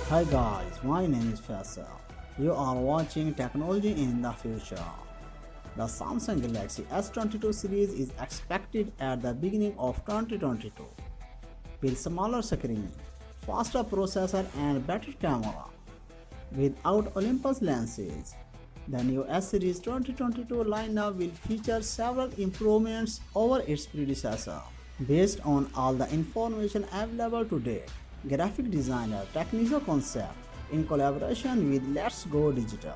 Hi guys, my name is Faisal. You are watching Technology in the Future. The Samsung Galaxy S22 series is expected at the beginning of 2022 with smaller screen, faster processor and better camera. Without Olympus lenses, the new S series 2022 lineup will feature several improvements over its predecessor. Based on all the information available today, graphic designer Technizo Concept, in collaboration with LetsGoDigital,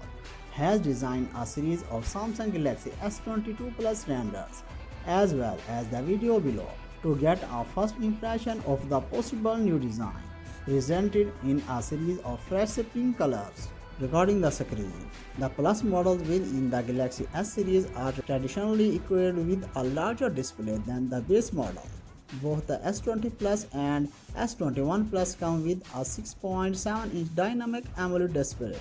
has designed a series of Samsung Galaxy S22 Plus renders, as well as the video below, to get a first impression of the possible new design, presented in a series of fresh pink colors. Regarding the screen, the Plus models within the Galaxy S series are traditionally equipped with a larger display than the base model. Both the S20 Plus and S21 Plus come with a 6.7-inch dynamic AMOLED display.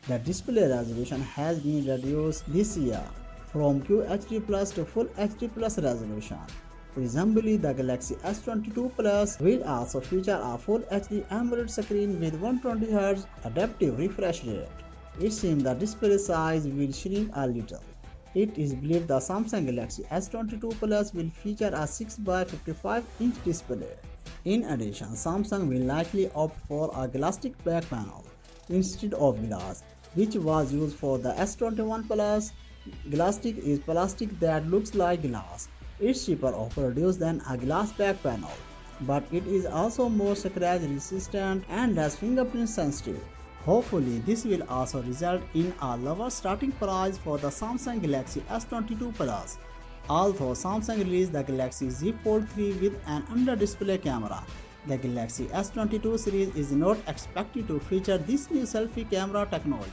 The display resolution has been reduced this year from QHD Plus to Full HD Plus resolution. Presumably, the Galaxy S22 Plus will also feature a Full HD AMOLED screen with 120Hz adaptive refresh rate. It seems the display size will shrink a little. It is believed the Samsung Galaxy S22 Plus will feature a 6x55-inch display. In addition, Samsung will likely opt for a glass-stick back panel instead of glass, which was used for the S21 Plus. Glass-stick is plastic that looks like glass. It's cheaper of produce than a glass back panel, but it is also more scratch resistant and less fingerprint sensitive. Hopefully, this will also result in a lower starting price for the Samsung Galaxy S22 Plus. Although Samsung released the Galaxy Z Fold 3 with an under-display camera, the Galaxy S22 series is not expected to feature this new selfie camera technology.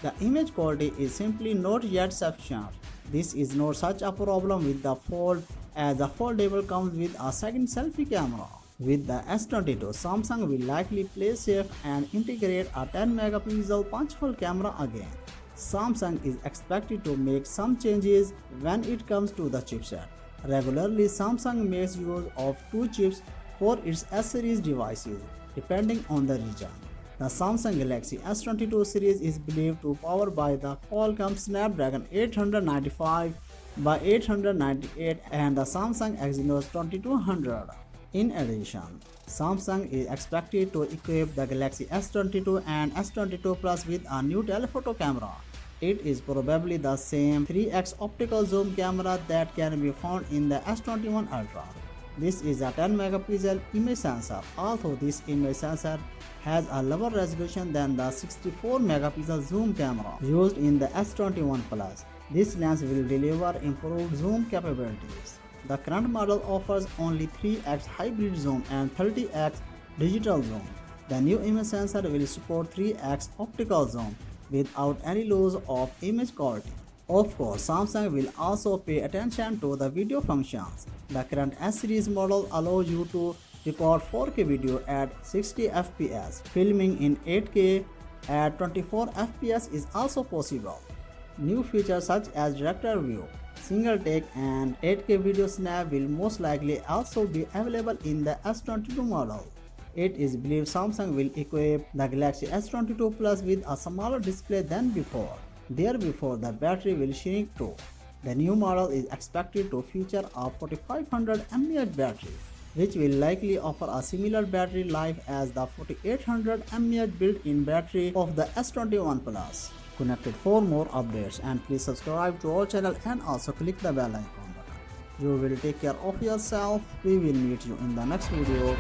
The image quality is simply not yet sufficient. This is not such a problem with the Fold, as the foldable comes with a second selfie camera. With the S22, Samsung will likely play safe and integrate a 10-megapixel punch-hole camera again. Samsung is expected to make some changes when it comes to the chipset. Regularly, Samsung makes use of two chips for its S-series devices, depending on the region. The Samsung Galaxy S22 series is believed to be powered by the Qualcomm Snapdragon 895 by 898 and the Samsung Exynos 2200. In addition, Samsung is expected to equip the Galaxy S22 and S22 Plus with a new telephoto camera. It is probably the same 3x optical zoom camera that can be found in the S21 Ultra. This is a 10-megapixel image sensor, although this image sensor has a lower resolution than the 64-megapixel zoom camera used in the S21 Plus. This lens will deliver improved zoom capabilities. The current model offers only 3x hybrid zoom and 30x digital zoom. The new image sensor will support 3x optical zoom without any loss of image quality. Of course, Samsung will also pay attention to the video functions. The current S-series model allows you to record 4K video at 60 fps. Filming in 8K at 24 fps is also possible. New features such as director view, single take and 8K video snap will most likely also be available in the S22 model. It is believed Samsung will equip the Galaxy S22 Plus with a smaller display than before. Therefore, the battery will shrink too. The new model is expected to feature a 4500 mAh battery, which will likely offer a similar battery life as the 4800 mAh built-in battery of the S21 Plus. Connected for more updates, and please subscribe to our channel and also click the bell icon button. You will take care of yourself. We will meet you in the next video.